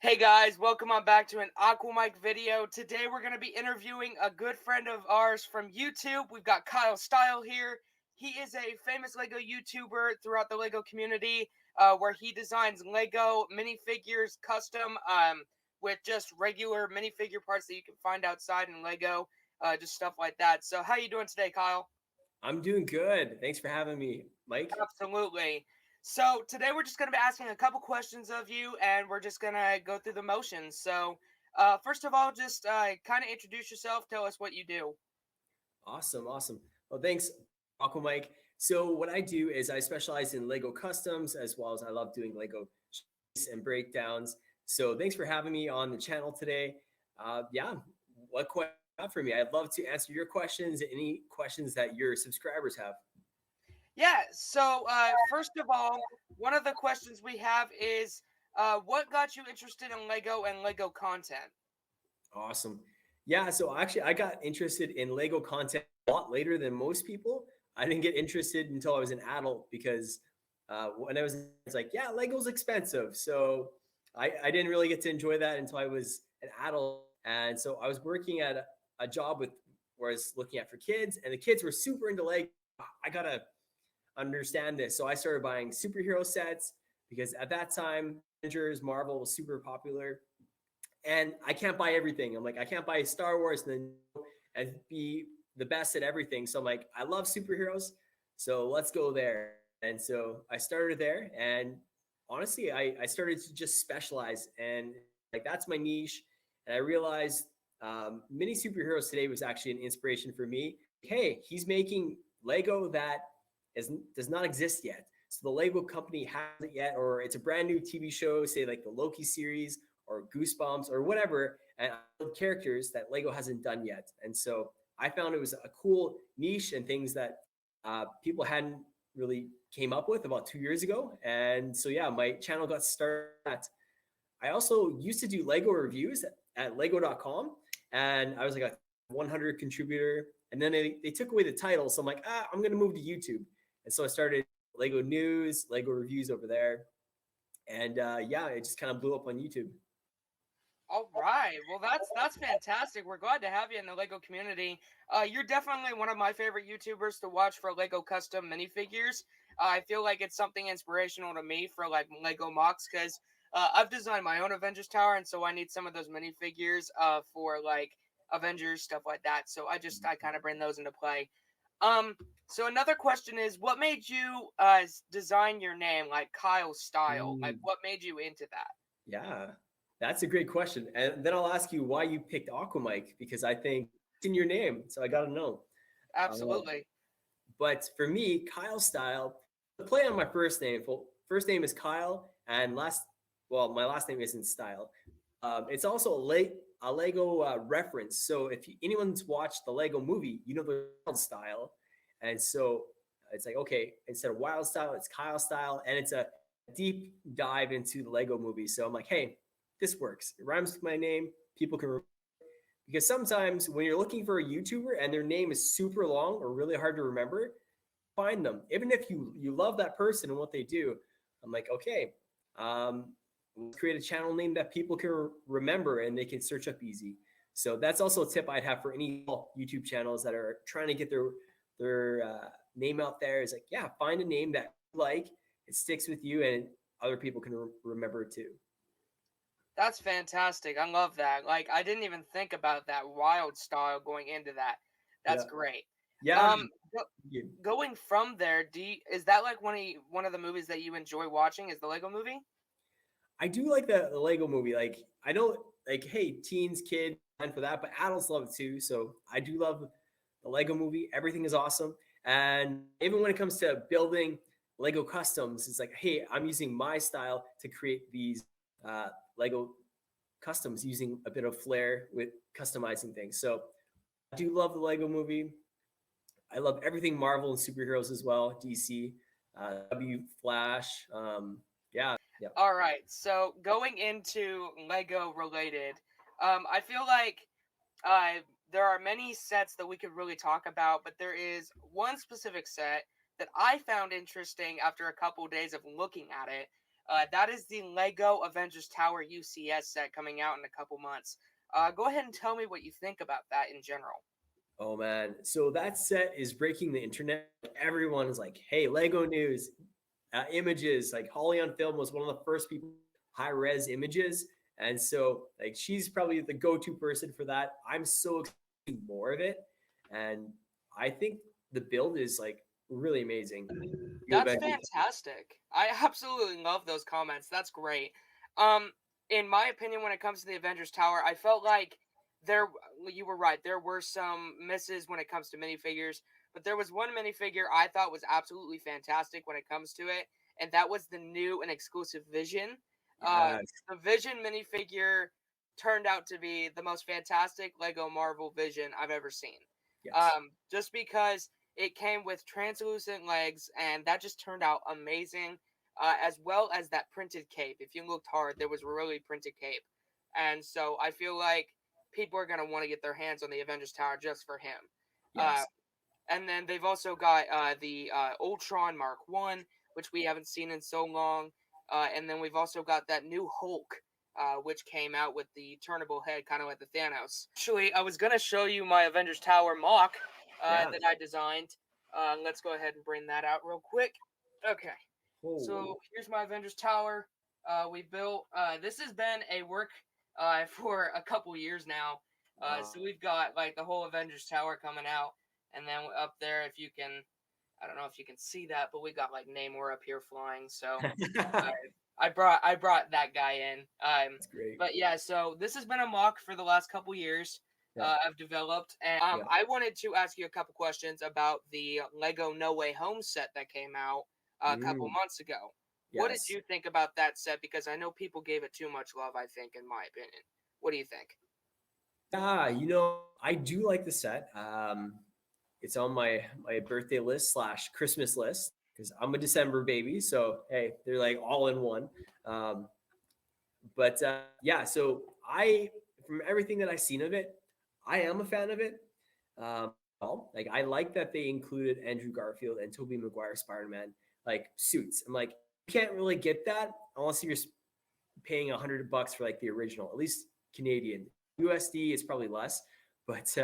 Hey guys, welcome on back to an Aqua Mike video. Today we're going to be interviewing a good friend of ours from YouTube. We've got Kyle Style here. He is a famous Lego YouTuber throughout the Lego community, where he designs Lego minifigures custom, with just regular minifigure parts that you can find outside in Lego, just stuff like that. So how you doing today, Kyle? I'm doing good. Thanks for having me, Mike. Absolutely. So today we're just going to be asking a couple questions of you, and we're just going to go through the motions. So, first of all, just kind of introduce yourself. Tell us what you do. Awesome. Well, thanks, Aqua Mike. So, what I do is I specialize in Lego customs as well as I love doing Lego shapes and breakdowns. So, thanks for having me on the channel today. Yeah, what question you have for me? I'd love to answer your questions, any questions that your subscribers have. Yeah. So, first of all, one of the questions we have is, what got you interested in Lego and Lego content? Awesome. Yeah, so actually, I got interested in Lego content a lot later than most people. I didn't get interested until I was an adult because when I was, it's like, yeah, Lego's expensive. So I didn't really get to enjoy that until I was an adult. And so I was working at a job with where I was looking at for kids, and the kids were super into Lego. I gotta understand this. So I started buying superhero sets because at that time, Avengers, Marvel was super popular and I can't buy everything. I'm like, I can't buy Star Wars and be the best at everything. So I'm like, I love superheroes, so let's go there. And so I started there, and honestly, I started to just specialize, and like that's my niche. And I realized mini superheroes today was actually an inspiration for me. Hey, he's making Lego that does not exist yet. So the Lego company hasn't yet, or it's a brand new TV show, say like the Loki series or Goosebumps or whatever, and I build characters that Lego hasn't done yet. And so I found it was a cool niche and things that people hadn't really came up with about 2 years ago. And so yeah, my channel got started. I also used to do Lego reviews at lego.com, and I was like a 100 contributor. And then they took away the title, so I'm like, I'm gonna move to YouTube. And so I started Lego news, Lego reviews over there, and yeah, it just kind of blew up on YouTube. All right. Well, that's fantastic. We're glad to have you in the Lego community. You're definitely one of my favorite YouTubers to watch for Lego custom minifigures. I feel like it's something inspirational to me for like Lego mocks because I've designed my own Avengers tower, and so I need some of those minifigures for like Avengers stuff like that. So I kind of bring those into play. Um. So another question is, what made you design your name like Kyle Style? Like, Mm, what made you into that? yeah, that's a great question. And then I'll ask you why you picked Aquamike because I think it's in your name. So I got to know. Uh, Absolutely. but for me, Kyle Style, the play on my first name. First name is Kyle, and my last name isn't Style. It's also a Lego reference. So if anyone's watched the Lego movie, you know the Wild Style, and so it's like okay, instead of Wild Style, it's Kyle Style, and it's a deep dive into the Lego movie. So I'm like, hey, this works. It rhymes with my name. People can because sometimes when you're looking for a YouTuber and their name is super long or really hard to remember, find them. Even if you love that person and what they do, I'm like, okay, let's create a channel name that people can remember and they can search up easy. So that's also a tip I'd have for any YouTube channels that are trying to get their name out there. Is like, yeah, find a name that you like it sticks with you and other people can remember it too. That's fantastic. I love that. Like I didn't even think about that wild style going into that. That's Yeah, great. yeah. Um Going from there, is that like one of the movies that you enjoy watching is the Lego movie? I do like the Lego movie. Like I know, like hey, teens, kids, and for that, but adults love it too. So I do love the Lego movie. Everything is awesome, and even when it comes to building Lego customs, it's like hey, I'm using my style to create these Lego customs using a bit of flair with customizing things. So I do love the Lego movie. I love everything Marvel and superheroes as well. DC, W, Flash. Yeah. All right. So going into Lego related, I feel like uh, there are many sets that we could really talk about, but there is one specific set that I found interesting after a couple days of looking at it. That is the Lego Avengers Tower UCS set coming out in a couple months. Go ahead and tell me what you think about that in general. Oh man, so that set is breaking the internet. Everyone is like, "Hey, Lego news, images." Like Holly on Film was one of the first people high res images, and so like she's probably the go to person for that. I'm so excited to see more of it, and I think the build is like really amazing. You That's Avengers. fantastic. I absolutely love those comments. That's great. Um, in my opinion, when it comes to the Avengers Tower, I felt like there you were right. There were some misses when it comes to minifigures, but there was one minifigure I thought was absolutely fantastic when it comes to it, and that was the new and exclusive Vision. Uh, Yes, the Vision minifigure turned out to be the most fantastic Lego Marvel Vision I've ever seen. yes, Just because it came with translucent legs, and that just turned out amazing. As well as that printed cape. If you looked hard, there was a really printed cape, and so I feel like people are gonna want to get their hands on the Avengers Tower just for him. Uh, yes. and then they've also got the Ultron Mark One, which we haven't seen in so long. And then we've also got that new Hulk, which came out with the turnable head, kind of like the Thanos. Actually, I was gonna show you my Avengers Tower mock Yeah. that I designed. Let's go ahead and bring that out real quick. Okay, Oh, so here's my Avengers Tower. We built. This has been a work for a couple years now. wow. So we've got like the whole Avengers Tower coming out, and then up there, if you can, I don't know if you can see that, but we got like Namor up here flying. So I brought that guy in. That's great. But yeah, so this has been a mock for the last couple years. Yeah, I've developed, and yeah. I wanted to ask you a couple questions about the Lego No Way Home set that came out a couple Mm, months ago. What did yes. you think about that set? Because I know people gave it too much love. I think, in my opinion. What do you think? Yeah, I do like the set. It's on my birthday list slash Christmas list because I'm a December baby. So hey, they're like all in one. Um, but yeah, so I from everything that I've seen of it, I am a fan of it. Like I like that they included Andrew Garfield and Tobey Maguire Spider-Man like suits. I'm like, you can't really get that unless you're paying $100 for like the original, at least Canadian. USD is probably less, but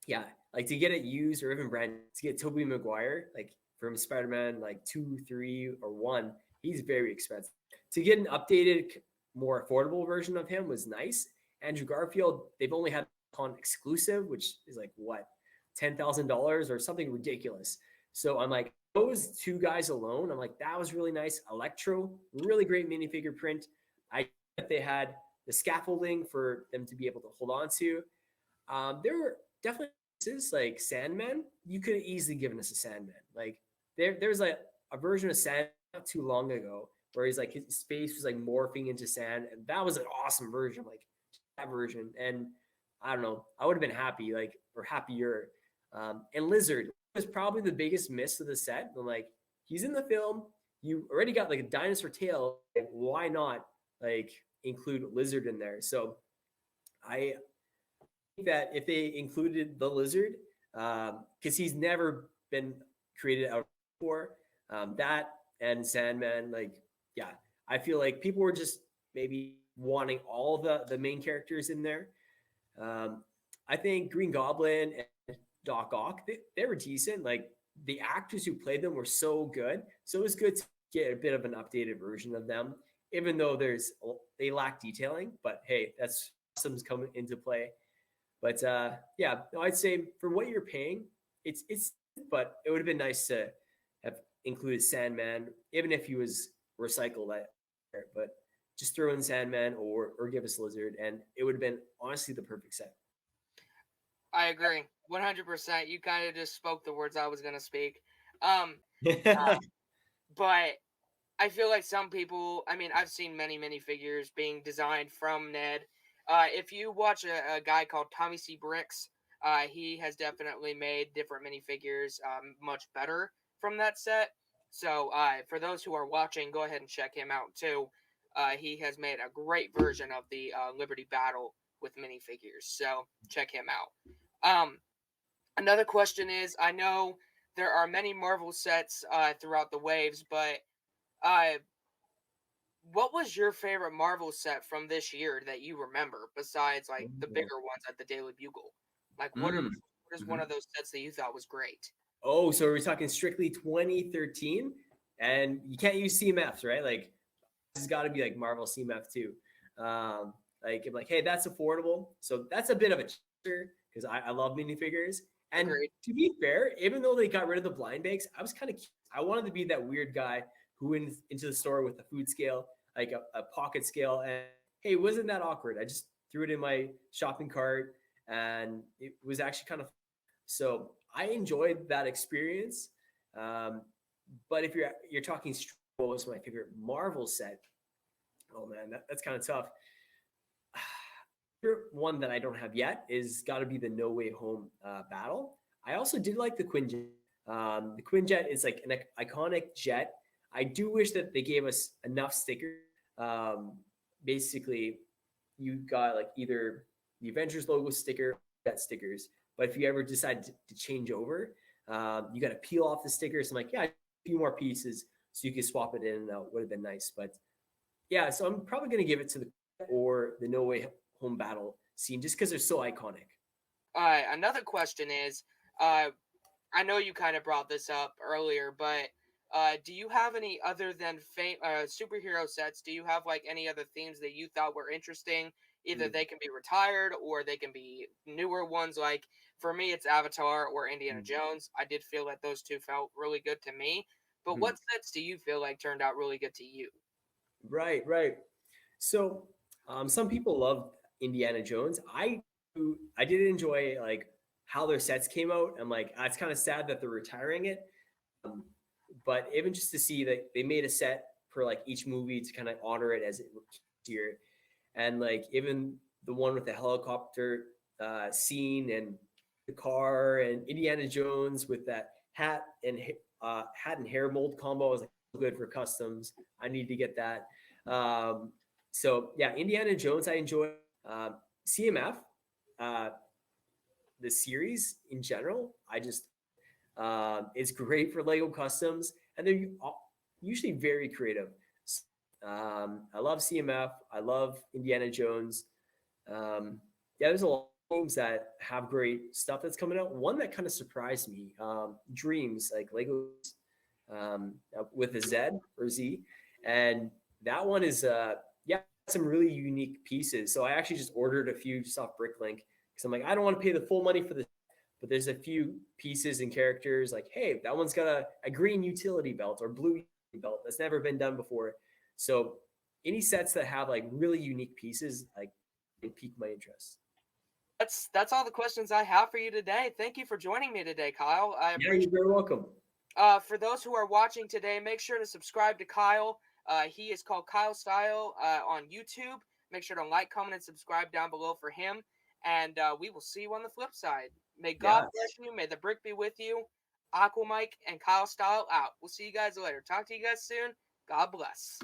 yeah, like to get it used or even brand to get Tobey Maguire like from Spider-Man like 2, 3, or 1, he's very expensive. To get an updated, more affordable version of him was nice. Andrew Garfield, they've only had con exclusive, which is like what, $10,000 or something ridiculous. So I'm like, those two guys alone, I'm like, that was really nice. Electro, really great minifigure print. I that they had the scaffolding for them to be able to hold on to. There were definitely pieces like Sandman. You could have easily given us a Sandman. Like there's like a version of Sandman not too long ago where he's like his face was like morphing into sand, and that was an awesome version. Like that version, and I don't know, I would have been happy, like or happier. And Lizard was probably the biggest miss of the set. I'm like, he's in the film. You already got like a dinosaur tail. Like, why not like include Lizard in there? So I that if they included the lizard, because he's never been created out before, that and Sandman, like yeah, I feel like people were just maybe wanting all the main characters in there. Um, I think Green Goblin and Doc Ock they were decent. Like the actors who played them were so good, so it was good to get a bit of an updated version of them. Even though they lack detailing, but hey, that's customs coming into play. But yeah, no, I'd say for what you're paying, it's. But it would have been nice to have included Sandman, even if he was recycled. But just throw in Sandman or give us Lizard, and it would have been honestly the perfect set. I agree, 100%. You kind of just spoke the words I was gonna speak. Um, uh, but I feel like some people. I mean, I've seen many figures being designed from Ned. If you watch a guy called Tommy C. Bricks, he has definitely made different minifigures much better from that set. So for those who are watching, go ahead and check him out too. He has made a great version of the Liberty Battle with minifigures. So check him out. Um, Another question is, I know there are many Marvel sets throughout the waves, but uh, What was your favorite Marvel set from this year that you remember besides like the Oh. bigger ones at the Daily Bugle? Like Mm. what is one Mhm. of those sets that you thought was great? Oh, so we're talking strictly 2013, and you can't use CMFs, right? Like, it's got to be like Marvel CMF too. Um, like, I'm like, hey, that's affordable. So that's a bit of a cheater because I love minifigures. And Agreed. to be fair, even though they got rid of the blind bags, I was kind of, I wanted to be that weird guy who went into the store with a food scale, like a pocket scale. And hey, wasn't that awkward? I just threw it in my shopping cart, and it was actually kind of, so I enjoyed that experience. Um, but if you're talking, what was my favorite Marvel set? Oh man, that's kind of tough. One that I don't have yet is got to be the No Way Home battle. I also did like the Quinjet. The Quinjet is like an iconic jet. I do wish that they gave us enough stickers. Um, Basically, you got like either the Avengers logo sticker, or jet stickers. But if you ever decide to change over, you got to peel off the stickers. I'm like, yeah, a few more pieces so you can swap it in and out. Would have been nice, but yeah, so I'm probably going to give it to the or the No Way Home battle scene just because they're so iconic. Another question is, uh, I know you kind of brought this up earlier, but do you have any other than superhero sets? Do you have like any other themes that you thought were interesting? Either they can be retired or they can be newer ones. Like for me, it's Avatar or Indiana Jones. I did feel that those two felt really good to me. But Mm-hmm. what sets do you feel like turned out really good to you? Right, right. So some people love Indiana Jones. I did enjoy like how their sets came out. I'm like, it's kind of sad that they're retiring it. Um, but even just to see that they made a set for like each movie to kind of honor it as it here, and like even the one with the helicopter scene and the car and Indiana Jones with that hat and hair mold combo was like good for customs. I need to get that. So yeah, Indiana Jones I enjoy. CMF, uh, the series in general, I just it's great for Lego customs, and they're usually very creative. I love CMF. I love Indiana Jones. Yeah, there's a lot of games that have great stuff that's coming out. One that kind of surprised me, Dreams, like Lego with a Z or Z, and that one is yeah, some really unique pieces. So I actually just ordered a few just off Bricklink because I'm like, I don't want to pay the full money for this, but there's a few pieces and characters like, hey, that one's got a green utility belt or blue utility belt that's never been done before. So any sets that have like really unique pieces, like it pique my interest. That's all the questions I have for you today. Thank you for joining me today, Kyle. I Yeah, appreciate. you're very welcome. For those who are watching today, make sure to subscribe to Kyle. He is called Kyle Style on YouTube. Make sure to like, comment, and subscribe down below for him. And we will see you on the flip side. May God Yeah. bless you. May the brick be with you. Aqua Mike and Kyle Style out. We'll see you guys later. Talk to you guys soon. God bless.